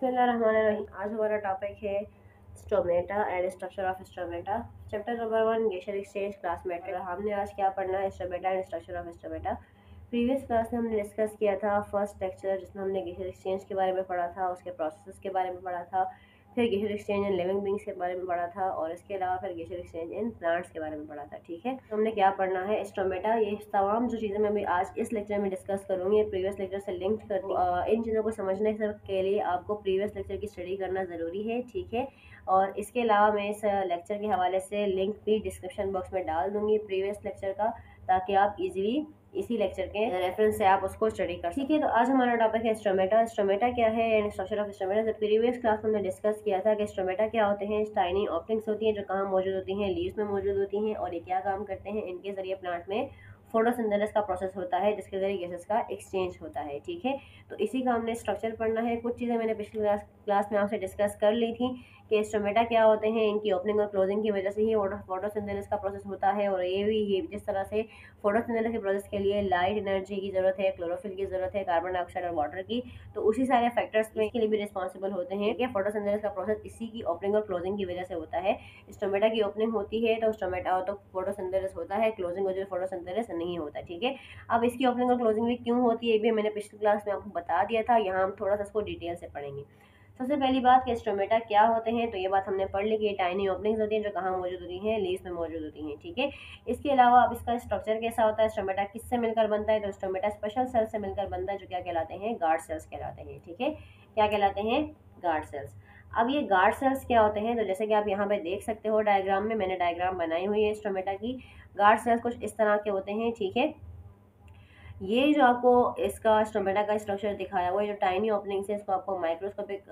बिस्मिल्लाहिर्रहमानिर्रहीम। आज हमारा टॉपिक है stomata and structure of stomata. Chapter number 1 gaseous exchange class matric. हमने आज क्या पढ़ना है, stomata and structure of stomata. Previous class में हमने डिस्कस किया था फर्स्ट लेक्चर, जिसमें हमने गेशियर एक्सचेंज के बारे में पढ़ा था, उसके प्रोसेस के बारे में पढ़ा था, फिर गेशियर एक्सचेंज इन लिविंग बींग्स के बारे में पढ़ा था, और इसके अलावा फिर गेशियर एक्सचेंज इन प्लांट्स के बारे में पढ़ा था। ठीक है, तो हमने क्या पढ़ना है, स्टोमेटा। ये तमाम जो चीज़ें मैं अभी आज इस लेक्चर में डिस्कस करूँगी, ये प्रीवियस लेक्चर से लिंक्ड कर इन चीज़ों को समझने के लिए आपको प्रीवियस लेक्चर की स्टडी करना ज़रूरी है। ठीक है, और इसके अलावा मैं इस लेक्चर के हवाले से लिंक भी डिस्क्रिप्शन बॉक्स में डाल दूँगी प्रीवियस लेक्चर का, ताकि आप इजीली इसी लेक्चर के रेफरेंस से आप उसको स्टडी कर। ठीक है, तो आज हमारा टॉपिक है स्टोमेटा। स्टोमेटा क्या है एंड स्ट्रक्चर ऑफ स्टोमेटा। जब प्रीवियस क्लास में हमने डिस्कस किया था कि स्टोमेटा क्या होते हैं। टाइनी ओपनिंग्स होती हैं जो कहाँ मौजूद होती हैं, लीव्स में मौजूद होती हैं, और ये क्या काम करते हैं, इनके जरिए प्लांट में फोटोसिंथेसिस का प्रोसेस होता है, जिसके जरिए गैसेस का एक्सचेंज होता है। ठीक है, तो इसी का हमने स्ट्रक्चर पढ़ना है। कुछ चीज़ें मैंने पिछली क्लास में आपसे डिस्कस कर ली थी कि स्टोमेटा क्या होते हैं, इनकी ओपनिंग और क्लोजिंग की वजह से ही फोटोसिंथेसिस का प्रोसेस होता है। और ये जिस तरह से फोटोसिंथेसिस के प्रोसेस के लिए लाइट एनर्जी की ज़रूरत है, क्लोरोफिल की ज़रूरत है, कार्बन डाइऑक्साइड और वाटर की, तो उसी सारे फैक्टर्स में इसके लिए भी रिस्पॉन्सिबल होते हैं कि फोटोसिंथेसिस का प्रोसेस इसी की ओपनिंग और क्लोजिंग की वजह से होता है। स्टोमेटा की ओपनिंग होती है तो स्टोमेटा तो फोटोसिंथेसिस होता है, क्लोजिंग होती है तो फोटोसिंथेसिस नहीं होता। ठीक है, अब इसकी ओपनिंग और क्लोजिंग भी क्यों होती है, ये भी मैंने पिछली क्लास में आपको बता दिया था। यहाँ हम थोड़ा सा इसको डिटेल से पढ़ेंगे। सबसे पहली बात कि स्टोमेटा क्या होते हैं, तो ये बात हमने पढ़ ली कि ये टाइनी ओपनिंग्स होती हैं जो कहाँ मौजूद होती हैं, लीव्स में मौजूद होती हैं। ठीक है, इसके अलावा अब इसका स्ट्रक्चर कैसा होता है, स्टोमेटा किससे मिलकर बनता है, तो स्टोमेटा स्पेशल सेल से मिलकर बनता है, जो क्या कहलाते हैं, गार्ड सेल्स कहलाते हैं। ठीक है, क्या कहलाते हैं, गार्ड सेल्स। अब ये गार्ड सेल्स क्या होते हैं, तो जैसे कि आप यहाँ पे देख सकते हो डायग्राम में, मैंने डायग्राम बनाई हुई है स्टोमेटा की। गार्ड सेल्स कुछ इस तरह के होते हैं। ठीक है, ये जो आपको इसका स्टोमेटा का स्ट्रक्चर दिखाया हुआ है, जो टाइनी ओपनिंग से इसको आपको माइक्रोस्कोपिक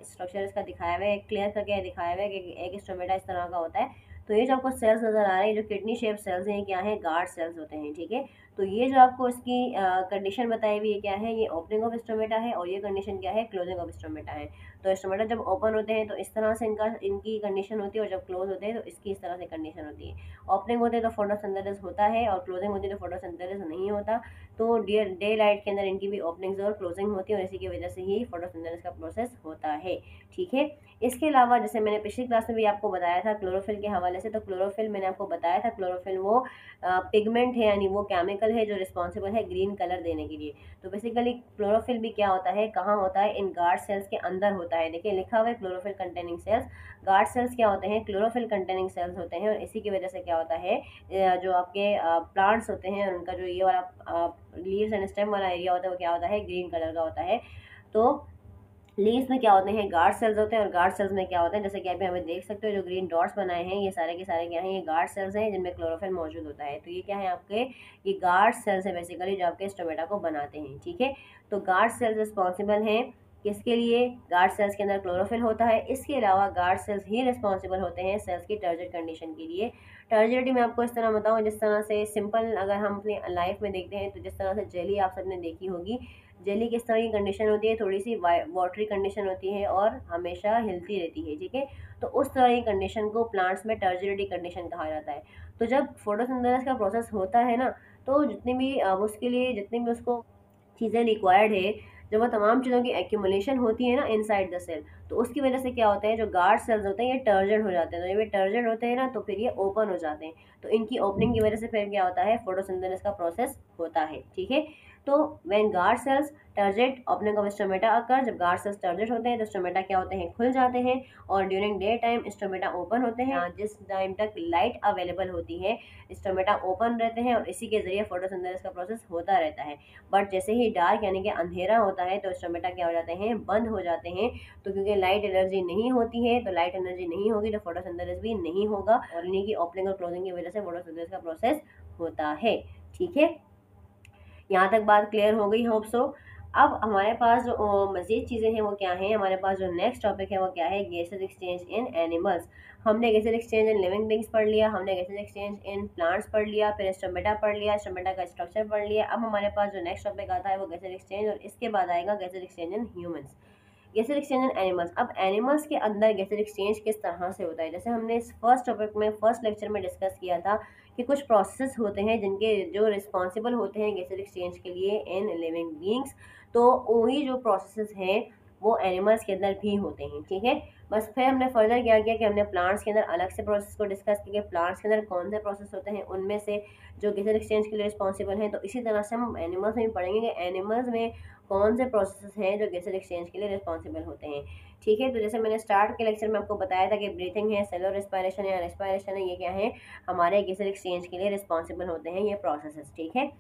स्ट्रक्चर इसका दिखाया हुआ है, क्लियर करके दिखाया हुआ है कि एक स्टोमेटा इस तरह का होता है। तो ये जो आपको सेल्स नज़र आ रहे हैं, जो किडनी शेप सेल्स हैं, क्या है, गार्ड सेल्स होते हैं। ठीक है, तो ये जो आपको इसकी कंडीशन बताई हुई है क्या है, ये ओपनिंग ऑफ स्टोमेटा है, और ये कंडीशन क्या है, क्लोजिंग ऑफ स्टोमेटा है। तो स्टोमेटा जब ओपन होते हैं तो इस तरह से इनकी कंडीशन होती है, और जब क्लोज होते हैं तो इसकी इस तरह से कंडीशन होती है। ओपनिंग होते हैं तो फोटोसिंथेसिस होता है, और क्लोजिंग होती है तो फोटोसिंथेसिस नहीं होता। तो डे लाइट के अंदर इनकी भी ओपनिंग्स और क्लोजिंग होती है, और इसी की वजह से ही फोटोसिंथेसिस का प्रोसेस होता है। ठीक है, इसके अलावा जैसे मैंने पिछली क्लास में भी आपको बताया था क्लोरोफिल के हवाले से, तो क्लोरोफिल मैंने आपको बताया था, क्लोरोफिल वो पिगमेंट है, यानी वो केमिकल है जो रिस्पॉन्सिबल है ग्रीन कलर देने के लिए। तो बेसिकली क्लोरोफिल भी क्या होता है, कहाँ होता है, इन गार्ड सेल्स के अंदर होता है। देखिए लिखा हुआ है chlorophyll containing cells. Guard cells क्या होते हैं, क्लोरोफिल कंटेनिंग सेल्स होते हैं, और इसी की वजह से क्या होता है, जो आपके प्लांट्स होते हैं उनका जो ये वाला लीव्स एंड स्टेम वाला एरिया होता है, वो क्या होता है, ग्रीन कलर का होता है। तो लीव्स में क्या होते हैं, गार्ड सेल्स होते हैं, और गार्ड सेल्स में क्या होता है, जैसे कि अभी हमें देख सकते हो जो ग्रीन डॉट्स बनाए हैं, ये सारे के सारे क्या हैं, ये गार्ड सेल्स हैं जिनमें क्लोरोफिल मौजूद होता है। तो ये क्या है, आपके ये गार्ड सेल्स है बेसिकली, जो आपके स्टोमेटा को बनाते हैं। ठीक है, तो गार्ड सेल्स रिस्पॉन्सिबल हैं किसके लिए, गार्ड सेल्स के अंदर क्लोरोफिल होता है। इसके अलावा गार्ड सेल्स ही रिस्पॉन्सिबल होते हैं सेल्स की टर्जिड कंडीशन के लिए। टर्जिडिटी मैं आपको इस तरह बताऊँ, जिस तरह से सिंपल अगर हम अपनी लाइफ में देखते हैं, तो जिस तरह से जेली आप सबने देखी होगी, जेली किस तरह की कंडीशन होती है, थोड़ी सी वाटरी कंडीशन होती है और हमेशा हिलती रहती है। ठीक है, तो उस तरह की कंडीशन को प्लांट्स में टर्जिडिटी कंडीशन कहा जाता है। तो जब फोटोसिंथेसिस का प्रोसेस होता है ना, तो जितनी भी उसके लिए जितनी भी उसको चीज़ें रिक्वायर्ड है, जब वो तमाम चीज़ों की एक्यूमुलेशन होती है ना इनसाइड द सेल, तो उसकी वजह से क्या होता है, जो गार्ड सेल्स होते हैं ये टर्जेंट हो जाते हैं। तो जब ये टर्जेंट होते हैं ना, तो फिर ये ओपन हो जाते हैं। तो इनकी ओपनिंग की वजह से फिर क्या होता है, फोटोसिंथेसिस का प्रोसेस होता है। ठीक है, तो when guard cells turgid opening of stomata occur, जब गार्ड सेल्स टर्जेट होते हैं तो स्टोमेटा क्या होते हैं, खुल जाते हैं, और during day time stomata open होते हैं। जिस टाइम तक लाइट अवेलेबल होती है स्टोमेटा ओपन रहते हैं, और इसी के जरिए फोटोसिंथेसिस का प्रोसेस होता रहता है। बट जैसे ही डार्क यानी कि अंधेरा होता है, तो स्टोमेटा क्या हो जाते हैं, बंद हो जाते हैं। तो क्योंकि लाइट एनर्जी नहीं होती है, तो लाइट एनर्जी नहीं होगी तो फोटोसिंथेसिस भी नहीं होगा, और इन्हीं की ओपनिंग और क्लोजिंग की वजह से फोटोसिंथेसिस का प्रोसेस होता है। ठीक है, यहाँ तक बात क्लियर हो गई, होप सो। अब हमारे पास जो मज़ीद चीज़ें हैं वो क्या हैं, हमारे पास जो नेक्स्ट टॉपिक है वो क्या है, गैसेस एक्सचेंज इन एनिमल्स। हमने gases exchange in living beings पढ़ लिया, हमने गैसेस एक्सचेंज इन प्लांट्स पढ़ लिया, फिर स्टोमेटा पढ़ लिया, स्टोमेटा का स्ट्रक्चर पढ़ लिया। अब हमारे पास जो नेक्स्ट टॉपिक आता है वो गैसेस एक्सचेंज, और इसके बाद आएगा gases exchange in humans. Gases exchange in animals. अब एनिमल्स के अंदर गैसेस एक्सचेंज किस तरह से होता है, जैसे हमने इस फर्स्ट टॉपिक में फर्स्ट लेक्चर में डिस्कस किया था कि कुछ प्रोसेस होते हैं जिनके जो रिस्पॉन्सिबल होते हैं गैसेस एक्सचेंज के लिए इन लिविंग बींग्स। तो वही जो प्रोसेस हैं वो एनिमल्स के अंदर भी होते हैं, ठीक है। बस फिर हमने फर्दर क्या किया कि हमने प्लांट्स के अंदर अलग से प्रोसेस को डिस्कस किया कि प्लांट्स के अंदर कौन से प्रोसेस होते हैं, उनमें से जो गैसेस एक्सचेंज के लिए रिस्पॉन्सिबल हैं। तो इसी तरह से हम एनिमल्स में भी पढ़ेंगे कि एनिमल्स में कौन से प्रोसेस हैं जो गैसेस एक्सचेंज के लिए रिस्पॉन्सिबल होते हैं, ठीक है। तो जैसे मैंने स्टार्ट के लेक्चर में आपको बताया था कि ब्रीथिंग है, सेलुलर रेस्पिरेशन है या रेस्पिरेशन है, ये क्या है, हमारे गैसेस एक्सचेंज के लिए रिस्पॉन्सिबल होते हैं ये प्रोसेसेस, ठीक है।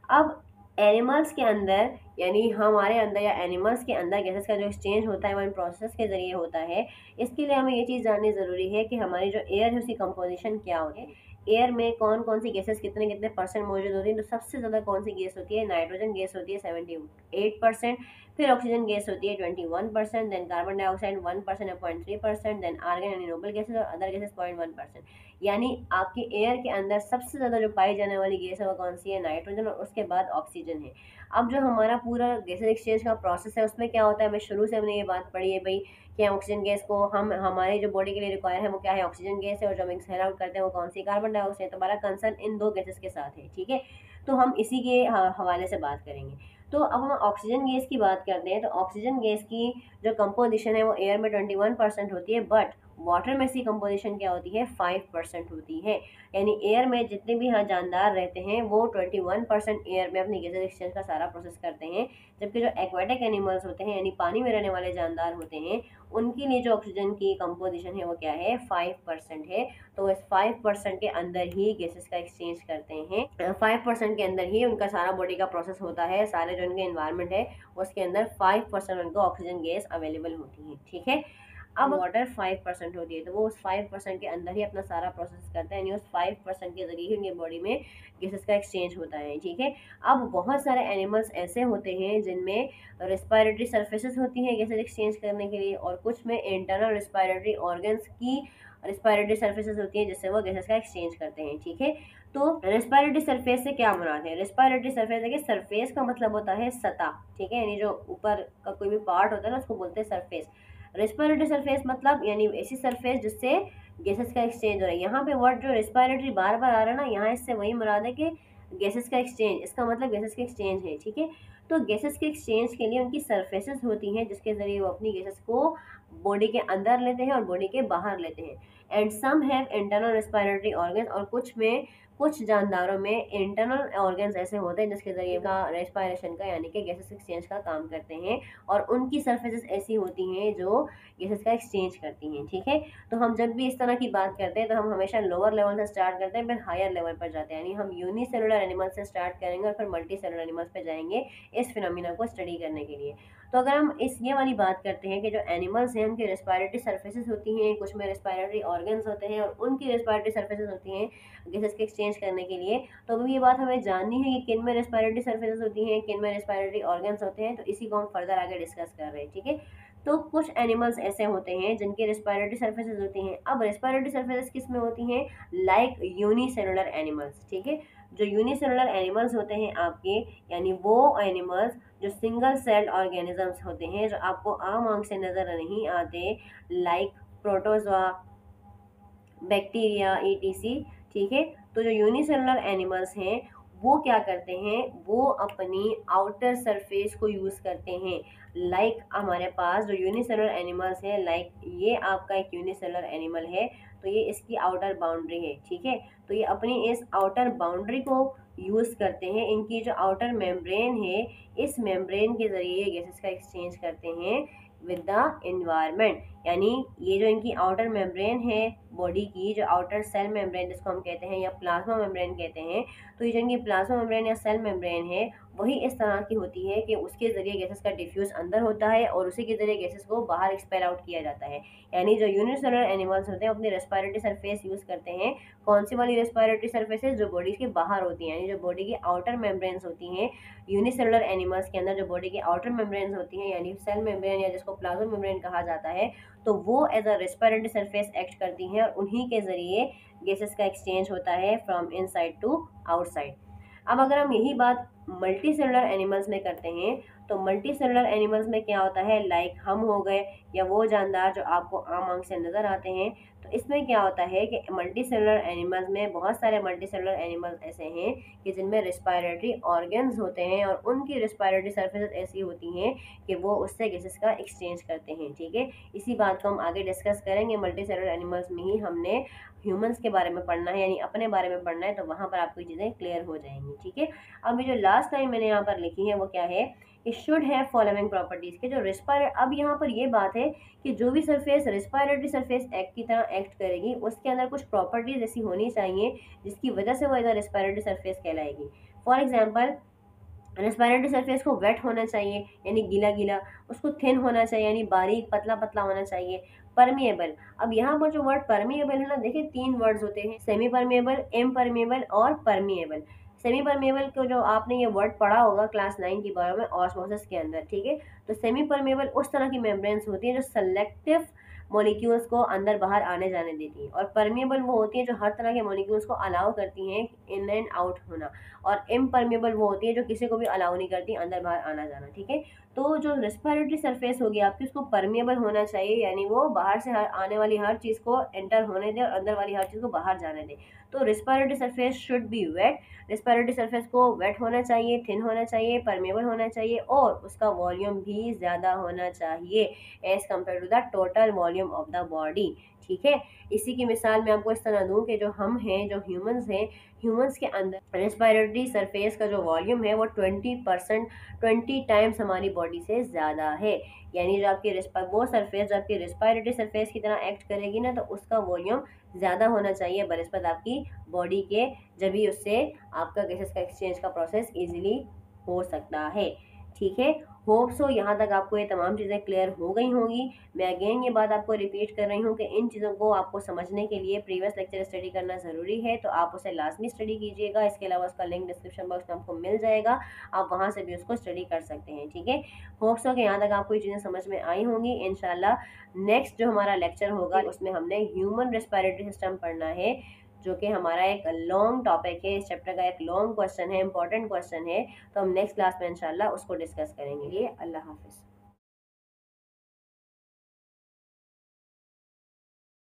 अब एनिमल्स के अंदर यानी हमारे अंदर या एनिमल्स के अंदर गैसेस का जो एक्सचेंज होता है वो इन प्रोसेस के ज़रिए होता है। इसके लिए हमें ये चीज़ जाननी ज़रूरी है कि हमारी जो एयर है उसकी कंपोजिशन क्या होती है, एयर में कौन कौन सी गैसेस कितने कितने परसेंट मौजूद होती है। तो सबसे ज़्यादा कौन सी गैस होती है, नाइट्रोजन गैस होती है 78%, फिर ऑक्सीजन गैस होती है 21%, देन कार्बन डाइऑक्साइड 1% या 0.3%, देन आर्गन यानी नोबल गैसेज और अदर गैसेज 0.1%। यानी आपकी एयर के अंदर सबसे ज़्यादा जो पाई जाने वाली गैस है वो कौन सी है, नाइट्रोजन, और उसके बाद ऑक्सीजन है। अब जो हमारा पूरा गैसेज एक्सचेंज का प्रोसेस है उसमें क्या होता है, हमें शुरू से हमने ये बात पढ़ी है भाई कि ऑक्सीजन गैस को हम हमारे जो बॉडी के लिए रिक्वायर है वो क्या है, ऑक्सीजन गैस है, और जो हम एक्सहेल आउट करते हैं वो कौन सी, कार्बन डाइऑक्साइड। तो हमारा कंसर्न इन दो गैसेस के साथ है, ठीक है। तो हम इसी के हवाले से बात करेंगे। तो अब हम ऑक्सीजन गैस की बात करते हैं। तो ऑक्सीजन गैस की जो कंपोजिशन है वो एयर में 21% होती है, बट वाटर में इसकी कंपोजिशन क्या होती है, 5% होती है। यानी एयर में जितने भी यहाँ जानदार रहते हैं वो 21% एयर में अपनी गैसेज एक्सचेंज का सारा प्रोसेस करते हैं, जबकि जो एक्वाटिक एनिमल्स होते हैं यानी पानी में रहने वाले जानदार होते हैं उनके लिए जो ऑक्सीजन की कंपोजिशन है वो क्या है, 5% है। तो इस 5% के अंदर ही गैसेस का एक्सचेंज करते हैं, 5% के अंदर ही उनका सारा बॉडी का प्रोसेस होता है, सारे जो उनके इन्वायरमेंट है उसके अंदर 5% उनको ऑक्सीजन गैस अवेलेबल होती है, ठीक है। अब वाटर 5% होती है, तो वो उस 5% के अंदर ही अपना सारा प्रोसेस करता है, यानी उस 5% के जरिए ही उनकी बॉडी में गैसेस का एक्सचेंज होता है, ठीक है। अब बहुत सारे एनिमल्स ऐसे होते हैं जिनमें रेस्पिरेटरी सर्फेसेस होती हैं गैसेस एक्सचेंज करने के लिए, और कुछ में इंटरनल रेस्पिरेटरी ऑर्गन्स की रेस्पिरेटरी सर्फेसेस होती हैं जिससे वो गैसेस का एक्सचेंज करते हैं, ठीक है। तो रेस्पिरेटरी सरफेस से क्या मुराद है, रेस्पिरेटरी सरफेस देखिए, सरफेस का मतलब होता है सतह, ठीक है, यानी जो ऊपर का कोई भी पार्ट होता है ना उसको बोलते हैं सरफेस। रेस्पिरेटरी सरफेस मतलब यानी ऐसी सरफेस जिससे गैसेस का एक्सचेंज हो रहा है। यहाँ पे वर्ड जो रेस्पिरेटरी बार बार आ रहा है ना, यहाँ इससे वही मुराद है कि गैसेस का एक्सचेंज, इसका मतलब गैसेस का एक्सचेंज है, ठीक है। तो गैसेस के एक्सचेंज के लिए उनकी सरफेसेस होती हैं जिसके ज़रिए वो अपनी गैसेस को बॉडी के अंदर लेते हैं और बॉडी के बाहर लेते हैं। And some have internal respiratory organs, और कुछ जानदारों में इंटरनल ऑर्गन्स ऐसे होते हैं जिसके ज़रिए का रेस्पिरेशन का यानी कि गैसेस एक्सचेंज का काम करते हैं, और उनकी सरफेसेस ऐसी होती हैं जो गैसेस का एक्सचेंज करती हैं, ठीक है। तो हम जब भी इस तरह की बात करते हैं तो हम हमेशा लोअर लेवल से स्टार्ट करते हैं, फिर हायर लेवल पर जाते हैं, यानी हम यूनिसेलुलर एनिमल्स से स्टार्ट करेंगे और फिर मल्टी सेलुलर एनिमल्स पे जाएंगे इस फिनोमिना को स्टडी करने के लिए। तो अगर हम ये वाली बात करते हैं कि जो एनिमल्स हैं उनकी रेस्पिरेटरी सर्फेसेस होती हैं, कुछ में रेस्पिरेटरी ऑर्गन्स होते हैं और उनकी रेस्पिरेटरी सर्फेसेस होती हैं गैसेस के एक्सचेंज करने के लिए। तो अभी ये बात हमें जाननी है कि किन में रेस्पिरेटरी सर्फेसेस होती हैं, किन में रेस्पिरेटरी ऑर्गन्स होते हैं, तो इसी को हम फर्दर आगे डिस्कस कर रहे हैं, ठीक है। तो कुछ एनिमल्स ऐसे होते हैं जिनकी रेस्पिरेटरी सर्फेसेस होती हैं। अब रेस्पिरेटरी सर्फेसेस किस में होती हैं, लाइक यूनिसेलुलर एनिमल्स, ठीक है। जो यूनिसेलुलर एनिमल्स होते हैं आपके, यानी वो एनिमल्स जो सिंगल सेल्ड ऑर्गेनिजम्स होते हैं जो आपको आम आंख से नज़र नहीं आते, लाइक प्रोटोजोआ, बैक्टीरिया, ईटीसी, ठीक है। तो जो यूनिसेलुलर एनिमल्स हैं वो क्या करते हैं, वो अपनी आउटर सरफेस को यूज़ करते हैं। लाइक हमारे पास जो यूनिसेलुलर एनिमल्स हैं, लाइक ये आपका एक यूनिसेलुलर एनिमल है, तो ये इसकी आउटर बाउंड्री है, ठीक है। तो ये अपनी इस आउटर बाउंड्री को यूज़ करते हैं। इनकी जो आउटर मेम्ब्रेन है, इस मेम्ब्रेन के ज़रिए गैसेस का एक्सचेंज करते हैं विद द एनवायरनमेंट। यानी ये जो इनकी आउटर मेम्ब्रेन है बॉडी की, जो आउटर सेल मेम्ब्रेन जिसको हम कहते हैं या प्लाज्मा मेम्ब्रेन कहते हैं, तो ये जो इनकी प्लाज्मा मेम्ब्रेन या सेल मेम्ब्रेन है वही इस तरह की होती है कि उसके ज़रिए गैसेस का डिफ्यूज़ अंदर होता है और उसी के ज़रिए गैसेस को बाहर एक्सपेल आउट किया जाता है। यानी जो यूनिसेलुलर एनिमल्स होते हैं अपनी रेस्पिरेटरी सरफेस यूज़ करते हैं, कौन सी वाली रेस्पिरेटरी सरफेसेस, जो बॉडी के बाहर होती हैं, यानी जो बॉडी की आउटर मेम्ब्रेन्स होती हैं। यूनिसेलुलर एनिमल्स के अंदर जो बॉडी की आउटर मेम्ब्रेन्स होती हैं यानी सेल मेम्ब्रेन या जिसको प्लाज्मा मेम्ब्रेन कहा जाता है, तो वो as a respiratory surface act करती हैं और उन्हीं के ज़रिए गैसेस का एक्सचेंज होता है फ्रॉम इनसाइड टू आउटसाइड। अब अगर हम यही बात मल्टी सेलुलर एनिमल्स में करते हैं, तो मल्टी सेलुलर एनिमल्स में क्या होता है, लाइक हम हो गए या वो जानदार जो आपको आम आंख से नज़र आते हैं। तो इसमें क्या होता है कि मल्टी सेलुलर एनिमल्स में बहुत सारे मल्टी सेलुलर एनिमल्स ऐसे हैं कि जिनमें रिस्पायरेटरी ऑर्गन्स होते हैं और उनकी रिस्पायरेटरी सर्फेसेस ऐसी होती हैं कि वो उससे गैसेस का एक्सचेंज करते हैं। ठीक है, इसी बात को हम आगे डिस्कस करेंगे। मल्टी सेलुलर एनिमल्स में ही हमने ह्यूमंस के बारे में पढ़ना है, यानी अपने बारे में पढ़ना है, तो वहाँ पर आपको चीज़ें क्लियर हो जाएंगी। ठीक है, अब ये जो लास्ट लाइन मैंने यहाँ पर लिखी है वो क्या है, कि शुड हैव फॉलोइंग प्रॉपर्टीज के जो अब यहाँ पर ये बात है कि जो भी सरफेस रिस्पायरेटरी सरफेस एक्ट की तरह एक्ट करेगी उसके अंदर कुछ प्रॉपर्टीज ऐसी होनी चाहिए जिसकी वजह से वो एज रिस्पायरेटरी सरफेस कहलाएगी। फॉर एग्जाम्पल, रेस्पिरेटरी सरफेस को वेट होना चाहिए यानी गीला गीला, उसको थिन होना चाहिए यानी बारीक पतला पतला होना चाहिए। परमिएबल, अब यहाँ पर जो वर्ड परमिएबल है ना, देखिए 3 वर्ड्स होते हैं, सेमी परमिएबल, इम्परमिएबल और परमिएबल। सेमी परमिएबल को जो आपने ये वर्ड पढ़ा होगा क्लास 9 की बायो में ऑस्मोसिस के अंदर। ठीक है, तो सेमी परमिएबल उस तरह की मेम्ब्रेन्स होती है जो सेलेक्टिव मॉलिक्यूल्स को अंदर बाहर आने जाने देती है, और परमिएबल वो होती है जो हर तरह के मॉलिक्यूल्स को अलाउ करती हैं इन एंड आउट होना, और इम्परमिएबल वो होती है जो किसी को भी अलाउ नहीं करती अंदर बाहर आना जाना। ठीक है, तो जो रेस्पिरेटरी सरफेस होगी आपकी उसको परमिएबल होना चाहिए, यानी वो बाहर से आने वाली हर चीज़ को एंटर होने दे और अंदर वाली हर चीज़ को बाहर जाने दे। तो respiratory surface should be wet, respiratory surface को वेट होना चाहिए, थिन होना चाहिए, परमेबल होना चाहिए, और उसका वॉल्यूम भी ज़्यादा होना चाहिए as compare to the total volume of the body. ठीक है, इसी की मिसाल मैं आपको इस तरह दूं कि जो हम हैं, जो ह्यूमंस हैं, ह्यूमंस के अंदर रेस्पिरेटरी सरफेस का जो वॉल्यूम है वो 20% 20 टाइम्स हमारी बॉडी से ज़्यादा है। यानी जो आपकी वो सरफेस जो आपकी रेस्पिरेटरी सरफेस की तरह एक्ट करेगी ना, तो उसका वॉल्यूम ज़्यादा होना चाहिए बनस्पत आपकी बॉडी के, जब भी उससे आपका गैसेस का एक्सचेंज का प्रोसेस इजीली हो सकता है। ठीक है, होप सो यहाँ तक आपको ये तमाम चीज़ें क्लियर हो गई होंगी। मैं अगेन ये बात आपको रिपीट कर रही हूँ कि इन चीज़ों को आपको समझने के लिए प्रीवियस लेक्चर स्टडी करना ज़रूरी है, तो आप उसे लाजमी स्टडी कीजिएगा। इसके अलावा उसका लिंक डिस्क्रिप्शन बॉक्स में आपको मिल जाएगा, आप वहाँ से भी उसको स्टडी कर सकते हैं। ठीक है, होप सो कि यहाँ तक आपको ये चीज़ें समझ में आई होंगी। इंशाल्लाह नेक्स्ट जो हमारा लेक्चर होगा उसमें हमने ह्यूमन रेस्पिरेटरी सिस्टम पढ़ना है, जो कि हमारा एक लॉन्ग टॉपिक है, इस चैप्टर का एक लॉन्ग क्वेश्चन है, इंपॉर्टेंट क्वेश्चन है। तो हम नेक्स्ट क्लास में इंशाल्लाह उसको डिस्कस करेंगे। अल्लाह हाफिज़।